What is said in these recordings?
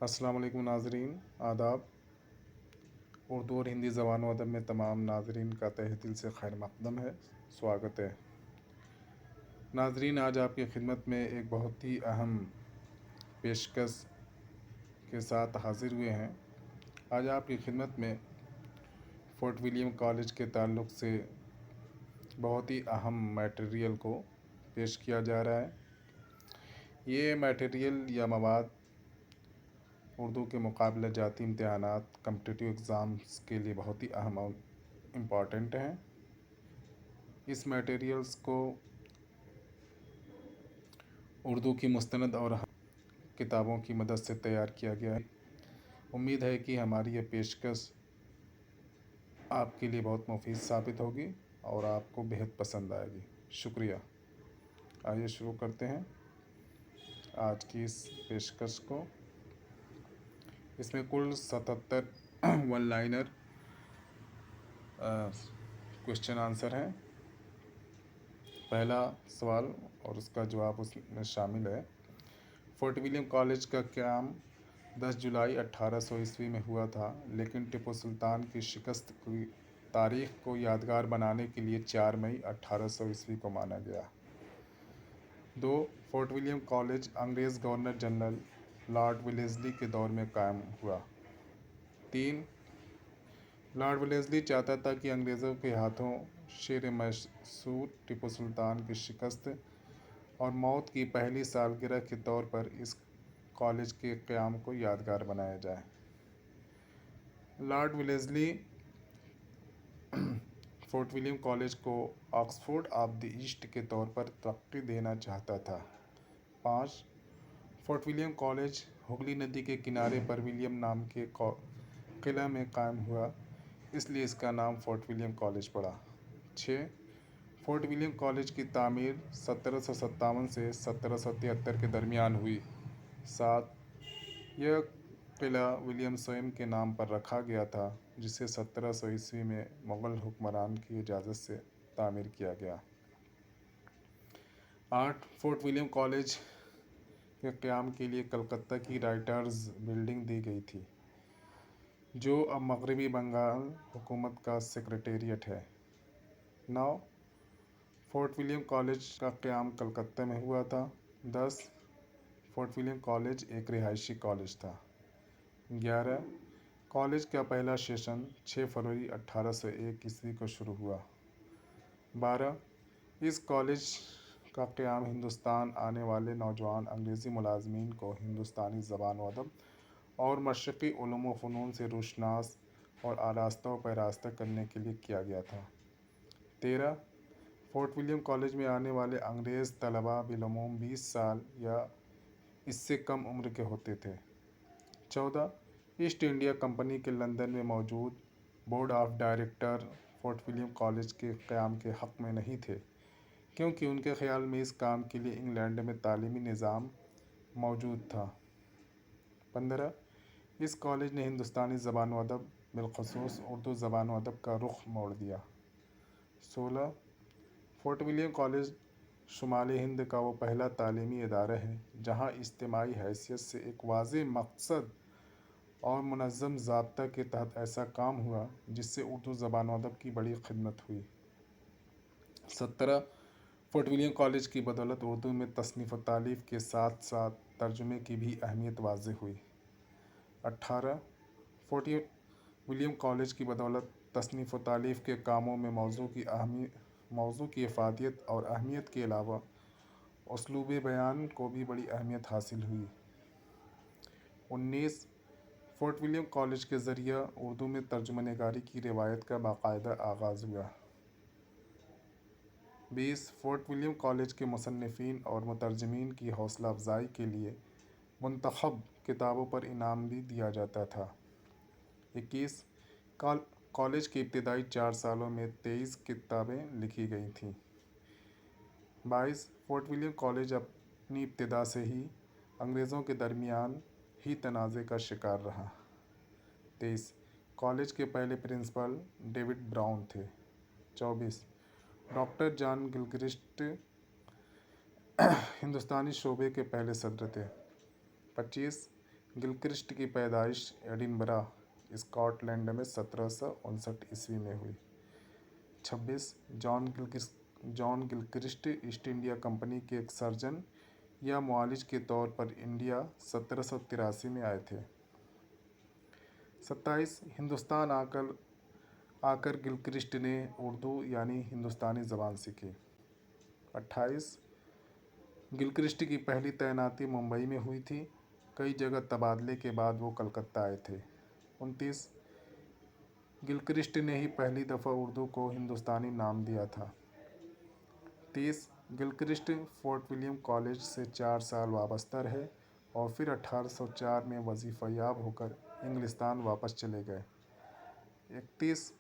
السلام علیکم ناظرین، آداب۔ اردو اور ہندی زبان و ادب میں تمام ناظرین کا تہہ دل سے خیر مقدم ہے، سواگت ہے۔ ناظرین، آج آپ کی خدمت میں ایک بہت ہی اہم پیشکش کے ساتھ حاضر ہوئے ہیں۔ آج آپ کی خدمت میں فورٹ ولیم کالج کے تعلق سے بہت ہی اہم میٹیریل کو پیش کیا جا رہا ہے۔ یہ میٹیریل یا مواد اردو کے مقابلہ جاتی امتحانات کمپٹیٹیو ایگزامز کے لیے بہت ہی اہم اور امپورٹنٹ ہیں۔ اس میٹیریلز کو اردو کی مستند اور کتابوں کی مدد سے تیار کیا گیا ہے۔ امید ہے کہ ہماری یہ پیشکش آپ کے لیے بہت مفید ثابت ہوگی اور آپ کو بہت پسند آئے گی۔ شکریہ۔ آئیے شروع کرتے ہیں آج کی اس پیشکش کو۔ اس میں کل 77 ون لائنر کوشچن آنسر ہیں۔ پہلا سوال اور اس کا جواب اس میں شامل ہے۔ فورٹ ولیم کالج کا قیام 10 جولائی 1800 میں ہوا تھا، لیکن ٹیپو سلطان کی شکست کی تاریخ کو یادگار بنانے کے لیے 4 مئی 1800 کو مانا گیا۔ 2. فورٹ ولیم کالج انگریز گورنر جنرل لارڈ ویلیزلی کے دور میں قائم ہوا۔ 3. لارڈ ویلیزلی چاہتا تھا کہ انگریزوں کے ہاتھوں شیر میسور ٹیپو سلطان کی شکست اور موت کی پہلی سالگرہ کے طور پر اس کالج کے قیام کو یادگار بنایا جائے۔ لارڈ ویلیزلی فورٹ ولیم کالج کو آکسفورڈ آف دی ایسٹ کے طور پر ترقی دینا چاہتا تھا۔ 5. فورٹ ولیم کالج ہگلی ندی کے کنارے پر ولیم نام کے قلعہ میں قائم ہوا، اس لیے اس کا نام فورٹ ولیم کالج پڑا۔ 6. فورٹ ولیم کالج کی تعمیر 1757 سے 1773 کے درمیان ہوئی۔ 7. یہ قلعہ ولیم سوم کے نام پر رکھا گیا تھا، جسے 1700 میں مغل حکمران کی اجازت سے تعمیر کیا گیا۔ 8. فورٹ ولیم کالج کے قیام کے لیے کلکتہ کی رائٹرز بلڈنگ دی گئی تھی، جو اب مغربی بنگال حکومت کا سیکریٹریٹ ہے۔ 9. فورٹ ولیم کالج کا قیام کلکتہ میں ہوا تھا۔ 10. فورٹ ولیم کالج ایک رہائشی کالج تھا۔ 11. کالج کا پہلا سیشن 6 فروری 1801 کو شروع ہوا۔ 12. اس کالج کا قیام ہندوستان آنے والے نوجوان انگریزی ملازمین کو ہندوستانی زبان و ادب اور مشرقی علوم و فنون سے روشناس اور آراستہ و پیراستہ کرنے کے لیے کیا گیا تھا۔ 13. فورٹ ولیم کالج میں آنے والے انگریز طلباء بالعموم 20 سال یا اس سے کم عمر کے ہوتے تھے۔ 14. ایسٹ انڈیا کمپنی کے لندن میں موجود board of director Fort William College کے قیام کے حق میں نہیں تھے، کیونکہ ان کے خیال میں اس کام کے لیے انگلینڈ میں تعلیمی نظام موجود تھا۔ 15. اس کالج نے ہندوستانی زبان و ادب، بالخصوص اردو زبان و ادب کا رخ موڑ دیا۔ 16. فورٹ ولیم کالج شمالی ہند کا وہ پہلا تعلیمی ادارہ ہے جہاں اجتماعی حیثیت سے ایک واضح مقصد اور منظم ضابطہ کے تحت ایسا کام ہوا جس سے اردو زبان و ادب کی بڑی خدمت ہوئی۔ 17. فورٹ ولیم کالج کی بدولت اردو میں تصنیف و تالیف کے ساتھ ساتھ ترجمے کی بھی اہمیت واضح ہوئی۔ 18. فورٹ ولیم کالج کی بدولت تصنیف و تالیف کے کاموں میں موضوع کی افادیت اور اہمیت کے علاوہ اسلوب بیان کو بھی بڑی اہمیت حاصل ہوئی۔ 19. فورٹ ولیم کالج کے ذریعہ اردو میں ترجمہ نگاری کی روایت کا باقاعدہ آغاز ہوا۔ 20. فورٹ ولیم کالج کے مصنفین اور مترجمین کی حوصلہ افزائی کے لیے منتخب کتابوں پر انعام بھی دیا جاتا تھا۔ 21. کالج کے ابتدائی 4 سالوں میں 23 کتابیں لکھی گئی تھیں۔ 22. فورٹ ولیم کالج اپنی ابتدا سے ہی انگریزوں کے درمیان ہی تنازع کا شکار رہا۔ 23. کالج کے پہلے پرنسپل ڈیوڈ براؤن تھے۔ 24. ڈاکٹر جان گلکرسٹ ہندوستانی شعبے کے پہلے صدر تھے۔ 25. گلکرسٹ کی پیدائش ایڈنبرا اسکاٹ لینڈ میں 1759 میں ہوئی۔ 26 جان گلکرسٹ ایسٹ انڈیا کمپنی کے ایک سرجن یا معالج کے طور پر انڈیا 1783 میں آئے تھے۔ 27 ہندوستان آ کر گلکرسٹ نے اردو یعنی ہندوستانی زبان سیکھی۔ 28 گلکرسٹ کی پہلی تعیناتی ممبئی میں ہوئی تھی، کئی جگہ تبادلے کے بعد وہ کلکتہ آئے تھے۔ 29 گلکرسٹ نے ہی پہلی دفعہ اردو کو ہندوستانی نام دیا تھا۔ 30 گلکرسٹ فورٹ ولیم کالج سے 4 سال وابستہ رہے اور پھر 1804 میں وظیفہ یاب ہو کر انگلستان واپس چلے گئے۔ 31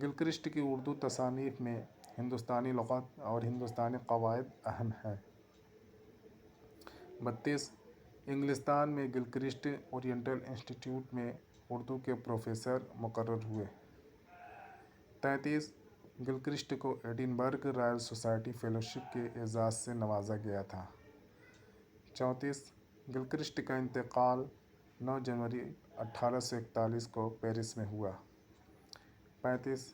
گلکرسٹ کی اردو تصانیف میں ہندوستانی لغت اور ہندوستانی قواعد اہم ہیں۔ 32 انگلستان میں گلکرسٹ اورینٹل انسٹی ٹیوٹ میں اردو کے پروفیسر مقرر ہوئے۔ 33 گلکرسٹ کو ایڈنبرگ رائل سوسائٹی فیلوشپ کے اعزاز سے نوازا گیا تھا۔ 34 گلکرسٹ کا انتقال 9 جنوری 1841 کو پیرس میں ہوا۔ 35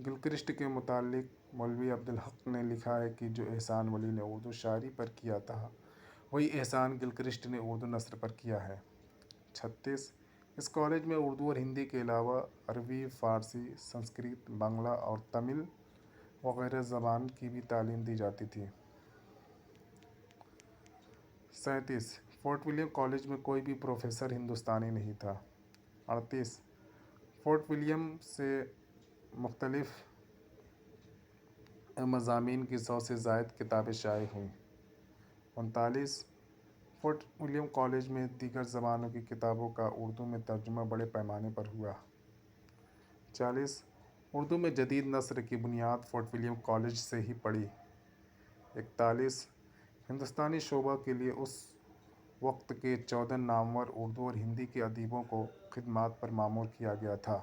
گلکرسٹ کے متعلق مولوی عبدالحق نے لکھا ہے کہ جو احسان ولی نے اردو شاعری پر کیا تھا وہی احسان گلکرسٹ نے اردو نثر پر کیا ہے۔ 36 اس کالج میں اردو اور ہندی کے علاوہ عربی، فارسی، سنسکرت، بنگلہ اور تمل وغیرہ زبان کی بھی تعلیم دی جاتی تھی۔ 37 فورٹ ولیم کالج میں کوئی بھی پروفیسر ہندوستانی نہیں تھا۔ 38 فورٹ ولیم سے مختلف مضامین کی 100 سے زائد کتابیں شائع ہوئیں۔ 39 فورٹ ولیم کالج میں دیگر زبانوں کی کتابوں کا اردو میں ترجمہ بڑے پیمانے پر ہوا۔ 40 اردو میں جدید نثر کی بنیاد فورٹ ولیم کالج سے ہی پڑی۔ 41 ہندوستانی شعبہ کے لیے اس وقت کے 14 نامور اردو اور ہندی کے ادیبوں کو خدمات پر مامور کیا گیا تھا۔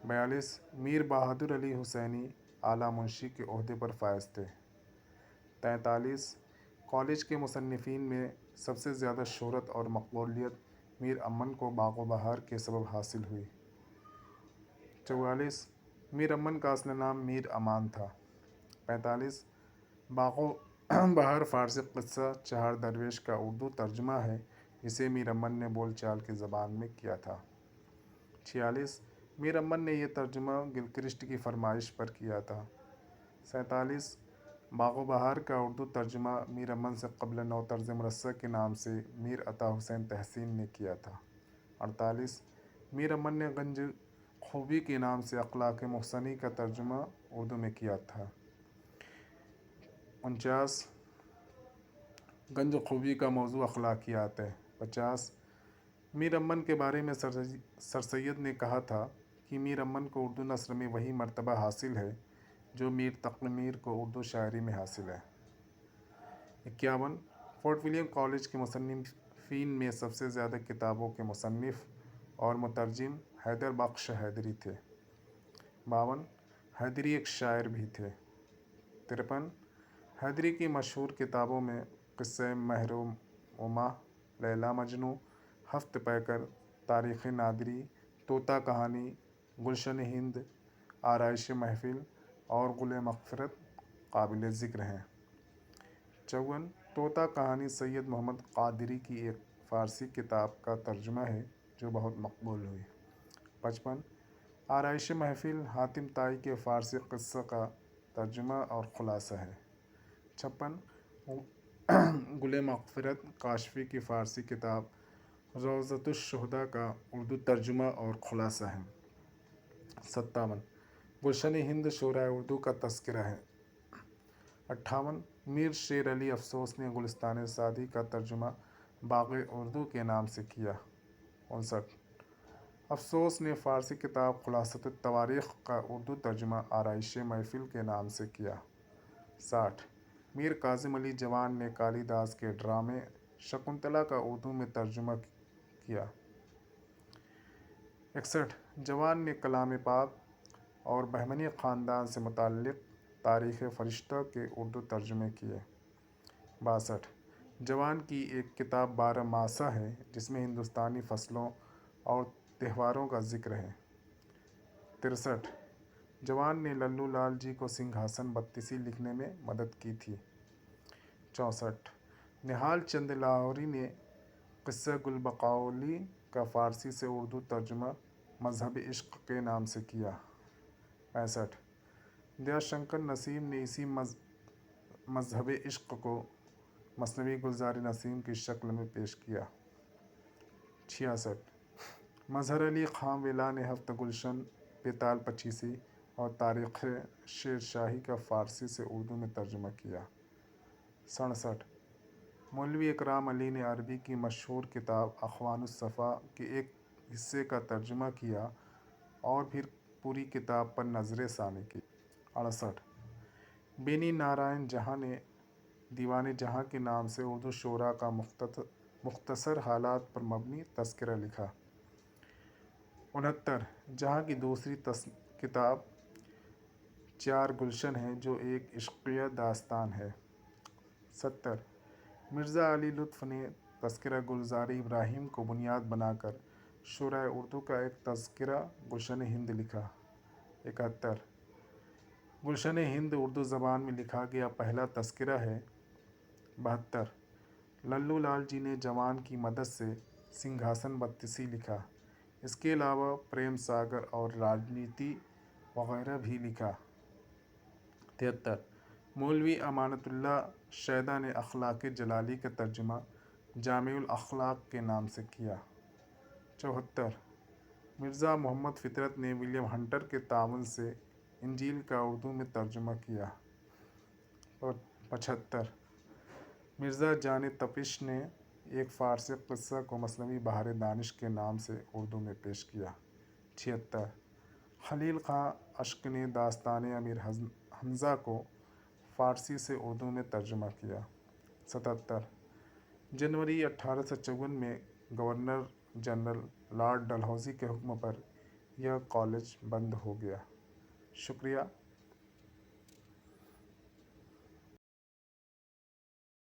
42 میر بہادر علی حسینی اعلیٰ منشی کے عہدے پر فائز تھے۔ 43 کالج کے مصنفین میں سب سے زیادہ شہرت اور مقبولیت میر امن کو باغ و بہار کے سبب حاصل ہوئی۔ 44 میر امن کا اصل نام میر امان تھا۔ 45 باغ و بہار فارسی قصہ چہار درویش کا اردو ترجمہ ہے جسے میر امن نے بول چال کی زبان میں کیا تھا۔ 46 میر امن نے یہ ترجمہ گلکرسٹ کی فرمائش پر کیا تھا۔ 47 باغ و بہار کا اردو ترجمہ میر امن سے قبل نو طرز مرصع کے نام سے میر عطا حسین تحسین نے کیا تھا۔ 48 میر امن نے گنج خوبی کے نام سے اخلاق محسنی کا ترجمہ اردو میں کیا تھا۔ 49 گنج خوبی کا موضوع اخلاقیات ہے۔ 50 میر امن کے بارے میں سر سید نے کہا تھا کہ میر امن کو اردو نثر میں وہی مرتبہ حاصل ہے جو میر تقی میر کو اردو شاعری میں حاصل ہے۔ 51 فورٹ ولیم کالج کے مصنفین میں سب سے زیادہ کتابوں کے مصنف اور مترجم حیدر بخش حیدری تھے۔ 52 حیدری ایک شاعر بھی تھے۔ 53 حیدری کی مشہور کتابوں میں قصہ مہر و ماہ، لیلی مجنوں، ہفت پیکر، تاریخ نادری، طوطا کہانی، گلشن ہند، آرائش محفل اور گل مغفرت قابل ذکر ہیں۔ 54 طوطا کہانی سید محمد قادری کی ایک فارسی کتاب کا ترجمہ ہے جو بہت مقبول ہوئی۔ 55 آرائش محفل حاتم طائی کے فارسی قصہ کا ترجمہ اور خلاصہ ہے۔ 56 گل مغفرت کاشفی کی فارسی کتاب روضۃ الشہداء کا اردو ترجمہ اور خلاصہ ہے۔ 57 گلشن ہند شعراء اردو کا تذکرہ ہے۔ 58 میر شیر علی افسوس نے گلستان سعدی کا ترجمہ باغ اردو کے نام سے کیا۔ 59 افسوس نے فارسی کتاب خلاصۃ التواریخ کا اردو ترجمہ آرائش محفل کے نام سے کیا۔ 60 میر کاظم علی جوان نے کالی داس کے ڈرامے شکنتلا کا اردو میں ترجمہ کیا۔ 61 جوان نے کلام پاک اور بہمنی خاندان سے متعلق تاریخ فرشتہ کے اردو ترجمے کیے۔ 62 جوان کی ایک کتاب 12 ماسہ ہے جس میں ہندوستانی فصلوں اور تہواروں کا ذکر ہے۔ 63 جوان نے للو لال جی کو سنگھاسن بتیسی لکھنے میں مدد کی تھی۔ 64 نہال چند لاہوری نے قصہ گل بقولی کا فارسی سے اردو ترجمہ مذہب عشق کے نام سے کیا۔ 65 دیا شنکر نسیم نے اسی مذہب عشق کو مثنوی گلزار نسیم کی شکل میں پیش کیا۔ 66 مظہر علی خان ویلا نے ہفت گلشن، بیتال پچیسی اور تاریخ شیر شاہی کا فارسی سے اردو میں ترجمہ کیا۔ 67 مولوی اکرام علی نے عربی کی مشہور کتاب اخوان الصفا کے ایک حصے کا ترجمہ کیا اور پھر پوری کتاب پر نظر ثانی کی۔ 68 بینی نارائن جہاں نے دیوان جہاں کے نام سے اردو شعراء کا مختصر حالات پر مبنی تذکرہ لکھا۔ 69 جہاں کی دوسری کتاب چار گلشن ہے جو ایک عشقیہ داستان ہے۔ 70 مرزا علی لطف نے تذکرہ گلزار ابراہیم کو بنیاد بنا کر شعراء اردو کا ایک تذکرہ گلشن ہند لکھا۔ 71 گلشن ہند اردو زبان میں لکھا گیا پہلا تذکرہ ہے۔ 72 للو لال جی نے جوان کی مدد سے سنگھاسن بتیسی لکھا۔ اس کے علاوہ پریم ساگر اور راجنیتی وغیرہ بھی لکھا۔ 73 مولوی امانت اللہ شیدا نے اخلاق جلالی کا ترجمہ جامع الاخلاق کے نام سے کیا۔ 74 مرزا محمد فطرت نے ولیم ہنٹر کے تعاون سے انجیل کا اردو میں ترجمہ کیا۔ 75 مرزا جان تپش نے ایک فارسی قصہ کو مثنوی بہار دانش کے نام سے اردو میں پیش کیا۔ 76 خلیل خان اشک نے داستان امیر حمزہ کو فارسی سے اردو میں ترجمہ کیا۔ 77 جنوری 1854 میں گورنر جنرل لارڈ ڈلہوزی کے حکم پر یہ کالج بند ہو گیا۔ شکریہ۔